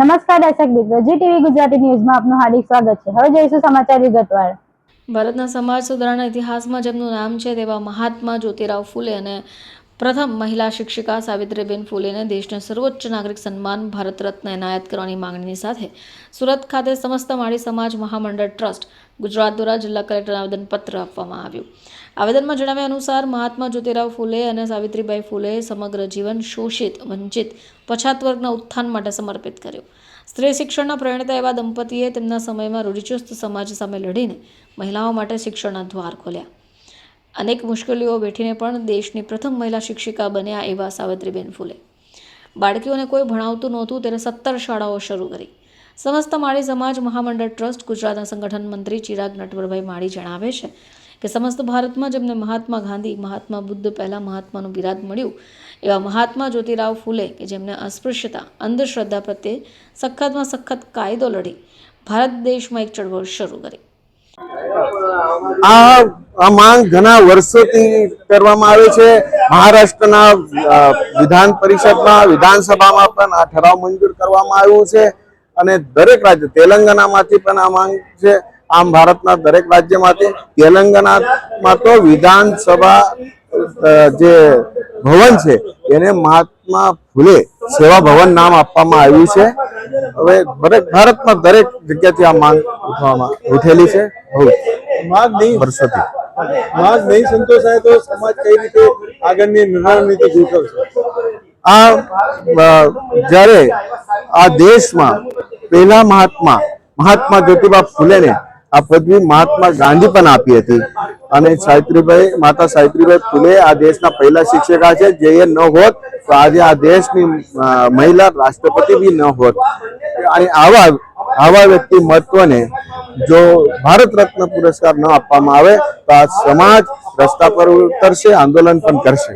નમસ્કાર દર્શક મિત્રો, જી ટીવી ગુજરાતી ન્યૂઝમાં આપનું હાર્દિક સ્વાગત છે। હવે જોઈશું સમાચાર વિગતવાર। ભારતના સમાજ સુધારણા ઇતિહાસમાં જેમનું નામ છે તેવા મહાત્મા જ્યોતિરાવ ફૂલે અને પ્રથમ મહિલા શિક્ષિકા સાવિત્રીબેન ફૂલેને દેશના સર્વોચ્ચ નાગરિક સન્માન ભારત રત્ન એનાયત કરવાની માંગણીની સાથે સુરત ખાતે સમસ્ત માળી સમાજ મહામંડળ ટ્રસ્ટ ગુજરાત દ્વારા જિલ્લા કલેક્ટરને આવેદનપત્ર આપવામાં આવ્યું। આવેદનમાં જણાવ્યા અનુસાર મહાત્મા જ્યોતિરાવ ફૂલે અને સાવિત્રીબાઈ ફૂલેએ સમગ્ર જીવન શોષિત, વંચિત, પછાત વર્ગના ઉત્થાન માટે સમર્પિત કર્યું। સ્ત્રી શિક્ષણના પ્રણેતા એવા દંપતીએ તેમના સમયમાં રૂઢિચુસ્ત સમાજ સામે લડીને મહિલાઓ માટે શિક્ષણના દ્વાર ખોલ્યા। અનેક મુશ્કેલીઓ વેઠીને પણ દેશની પ્રથમ મહિલા શિક્ષિકા બન્યા એવા સાવિત્રીબેન ફૂલે બાળકીઓને કોઈ ભણાવતું નહોતું ત્યારે 17 શાળાઓ શરૂ કરી। સમસ્ત માળી સમાજ મહામંડળ ટ્રસ્ટ ગુજરાતના સંગઠન મંત્રી ચિરાગ નટવરભાઈ માળી જણાવે છે કે સમસ્ત ભારતમાં જેમને મહાત્મા ગાંધી, મહાત્મા બુદ્ધ પહેલા મહાત્માનું બિરાદ મળ્યું એવા મહાત્મા જ્યોતિરાવ ફૂલે કે જેમને અસ્પૃશ્યતા, અંધશ્રદ્ધા પ્રત્યે સખતમાં સખત કાયદો લડી ભારત દેશમાં એક ચળવળ શરૂ કરી। આ માંગ ઘણા વર્ષોથી કરવામાં આવે છે। મહારાષ્ટ્રના વિધાન પરિષદમાં, વિધાનસભામાં પણ આ ઠરાવ મંજૂર કરવામાં આવ્યું છે અને દરેક રાજ્ય, તેલંગાનામાંથી પણ આ માંગ છે। આમ ભારતના દરેક રાજ્યમાંથી, તેલંગાનામાં તો વિધાનસભા જે ભવન છે એને મહાત્મા ફૂલે સેવા ભવન નામ આપવામાં આવ્યું છે। હવે ભારતમાં દરેક જગ્યાથી આ માંગ ઉઠેલી છે। માંગ નહીં સંતોષાય તો સમાજ કઈ રીતે આગળની રણનીતિ ગોઠવશે? જ્યારે આ દેશમાં પહેલા મહાત્મા જ્યોતિબા ફૂલેને આ પદવી મહાત્મા ગાંધી પણ આપી હતી અને માતા સાવિત્રીબાઈ ફૂલે આ દેશના પહેલા શિક્ષિકા છે। જે ન હોત તો આજે આ દેશની મહિલા રાષ્ટ્રપતિ બી ન હોત। અને આવા વ્યક્તિ મહત્વને જો ભારત રત્ન પુરસ્કાર ન આપવામાં આવે તો આ સમાજ રસ્તા પર ઉતરશે, આંદોલન પણ કરશે।